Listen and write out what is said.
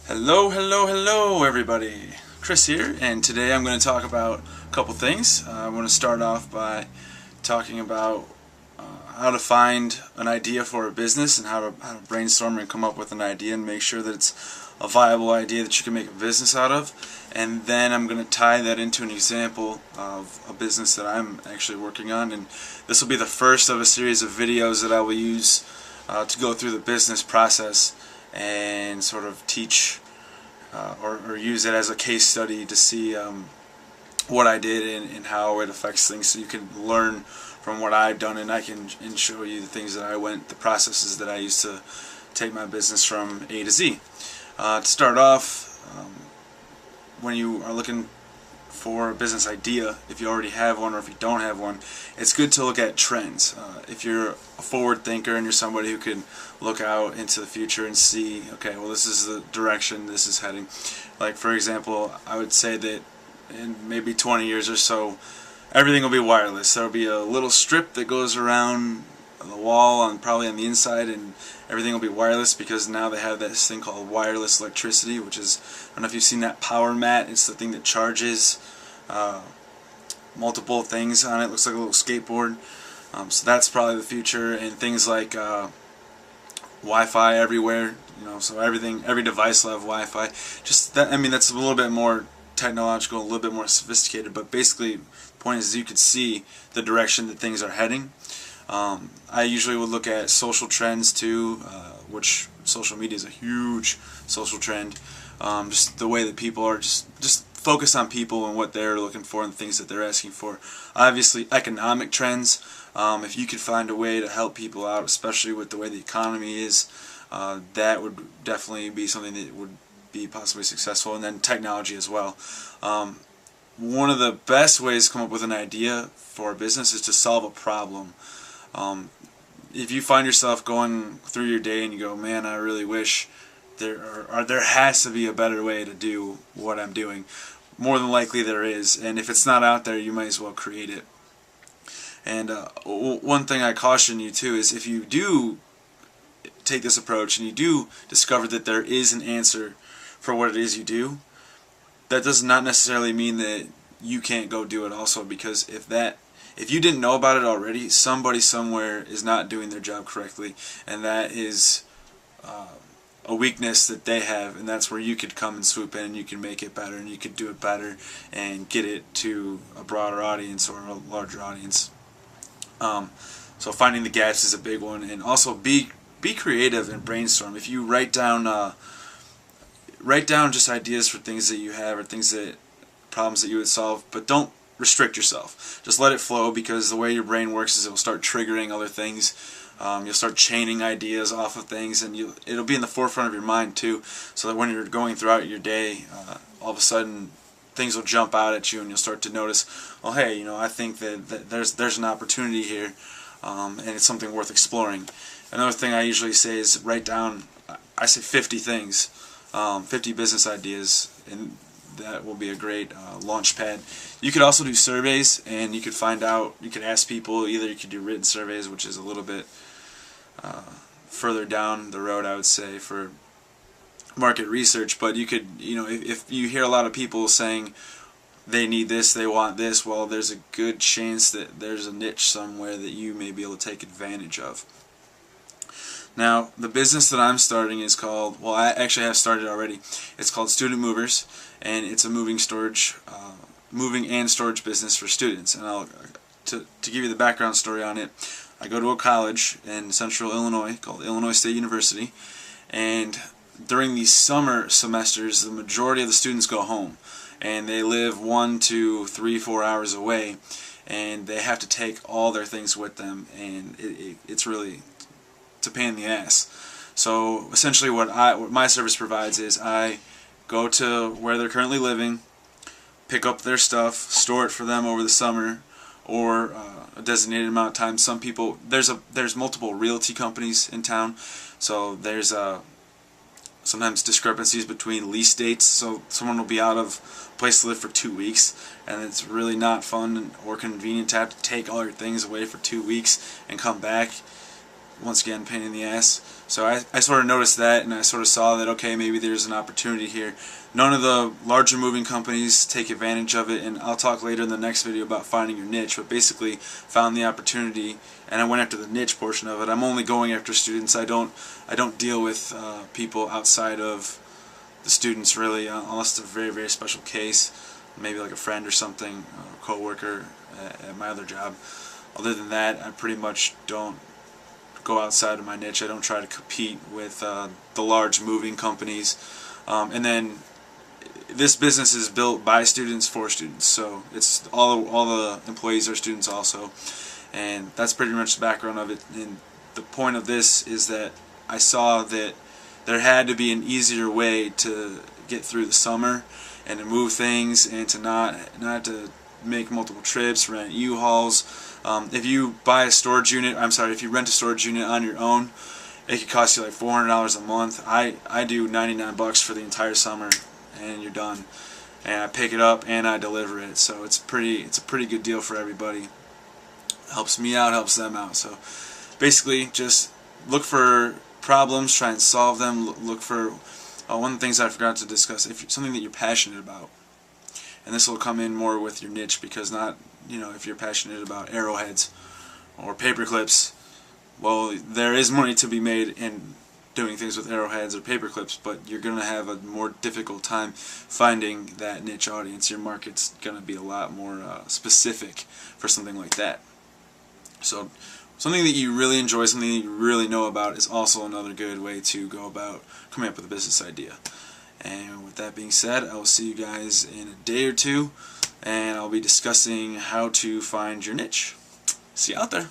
Hello everybody. Chris here, and today I'm going to talk about a couple things. I want to start off by talking about how to find an idea for a business and how to brainstorm and come up with an idea and make sure that it's a viable idea that you can make a business out of. And then I'm going to tie that into an example of a business that I'm actually working on, and this will be the first of a series of videos that I will use to go through the business process and sort of teach or use it as a case study to see what I did and how it affects things, so you can learn from what I've done, and I can show you the things that the processes that I used to take my business from A to Z. To start off, when you are looking for a business idea, if you already have one or if you don't have one, it's good to look at trends. If you're a forward thinker and you're somebody who can look out into the future and see, okay, well, this is the direction this is heading. Like, for example, I would say that in maybe 20 years or so, everything will be wireless. There will be a little strip that goes around the wall, probably on the inside, and everything will be wireless, because now they have this thing called wireless electricity, which is, I don't know if you've seen that power mat. It's the thing that charges multiple things on it. It looks like a little skateboard. So that's probably the future, and things like Wi-Fi everywhere. So every device will have Wi-Fi. Just that, I mean, that's a little bit more technological, a little bit more sophisticated, but basically the point is you could see the direction that things are heading. I usually would look at social trends too, which social media is a huge social trend. Just the way that people are just focus on people and what they're looking for and things that they're asking for. Obviously, economic trends. If you could find a way to help people out, especially with the way the economy is, that would definitely be something that would be possibly successful. And then technology as well. One of the best ways to come up with an idea for a business is to solve a problem. If you find yourself going through your day and you go, man, I really wish there has to be a better way to do what I'm doing. More than likely there is, and if it's not out there, you might as well create it. And one thing I caution you too is, if you do take this approach and you do discover that there is an answer for what it is you do, that does not necessarily mean that you can't go do it also, because if you didn't know about it already, somebody somewhere is not doing their job correctly, and that is a weakness that they have, and that's where you could come and swoop in and you can make it better, and you could do it better and get it to a broader audience or a larger audience. So finding the gaps is a big one, and also be creative and brainstorm. If you write down just ideas for things that you have, or problems that you would solve, but don't restrict yourself. Just let it flow, because the way your brain works is it will start triggering other things. You'll start chaining ideas off of things, and it'll be in the forefront of your mind too, so that when you're going throughout your day, all of a sudden things will jump out at you, and you'll start to notice, oh hey, I think that there's an opportunity here, and it's something worth exploring. Another thing I usually say is write down, I say 50 things, 50 business ideas, and that will be a great launch pad. You could also do surveys, and you could ask people. Either you could do written surveys, which is a little bit further down the road, I would say, for market research, but you could, if you hear a lot of people saying they need this, they want this, well, there's a good chance that there's a niche somewhere that you may be able to take advantage of. Now, the business that I'm starting is called, well, I actually have started already. It's called Student Movers, and it's a moving and storage business for students. And to give you the background story on it, I go to a college in central Illinois called Illinois State University, and during these summer semesters, the majority of the students go home, and they live 1 to 3, 4 hours away, and they have to take all their things with them, and it's a pain in the ass. So essentially what my service provides is I go to where they're currently living, pick up their stuff, store it for them over the summer, or a designated amount of time. Some people, there's multiple realty companies in town, so there's sometimes discrepancies between lease dates, so someone will be out of place to live for 2 weeks, and it's really not fun or convenient to have to take all your things away for 2 weeks and come back. once again, pain in the ass. So I sort of noticed that, and I sort of saw that, okay, maybe there's an opportunity here. None of the larger moving companies take advantage of it, and I'll talk later in the next video about finding your niche, but basically found the opportunity, and I went after the niche portion of it. I'm only going after students. I don't deal with people outside of the students, really, unless it's a very, very special case, maybe like a friend or something, a co-worker at my other job. Other than that, I pretty much don't go outside of my niche. I don't try to compete with the large moving companies. And then this business is built by students for students, so it's all the employees are students also, and that's pretty much the background of it. And the point of this is that I saw that there had to be an easier way to get through the summer and to move things and to not to make multiple trips, rent U-Hauls. If you buy a storage unit, if you rent a storage unit on your own, it could cost you like $400 a month. I do $99 for the entire summer, and you're done. And I pick it up and I deliver it, so it's a pretty good deal for everybody. Helps me out, helps them out. So basically, just look for problems, try and solve them. Look for one of the things I forgot to discuss: if something that you're passionate about. And this will come in more with your niche, because if you're passionate about arrowheads or paper clips, well, there is money to be made in doing things with arrowheads or paper clips, but you're going to have a more difficult time finding that niche audience. Your market's going to be a lot more specific for something like that. So something that you really enjoy, something that you really know about, is also another good way to go about coming up with a business idea. And with that being said, I will see you guys in a day or two, and I'll be discussing how to find your niche. See you out there.